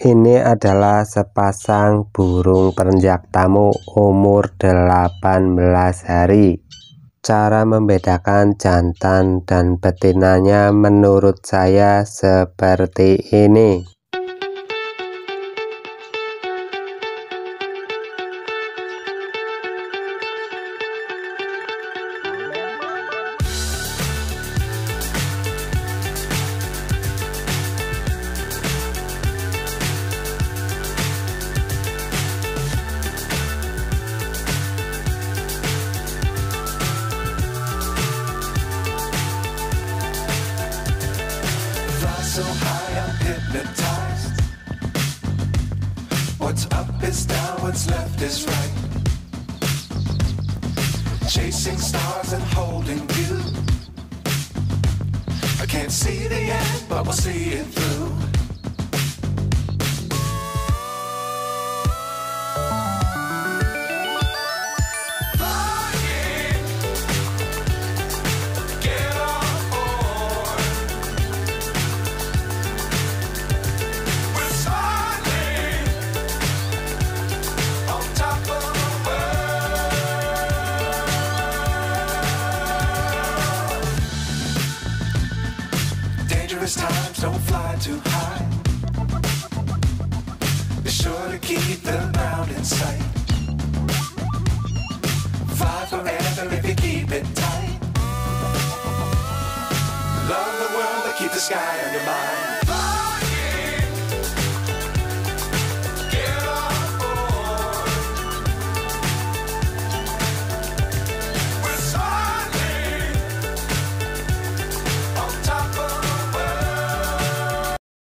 Ini adalah sepasang burung prenjak tamu umur 18 hari. Cara membedakan jantan dan betinanya menurut saya seperti ini. So high I'm hypnotized. What's up is down, what's left is right. Chasing stars and holding you. I can't see the end, but we'll see it through. Times don't fly too high. Be sure to keep the ground in sight. Fly forever if you keep it tight. Love the world, but keep the sky on your mind.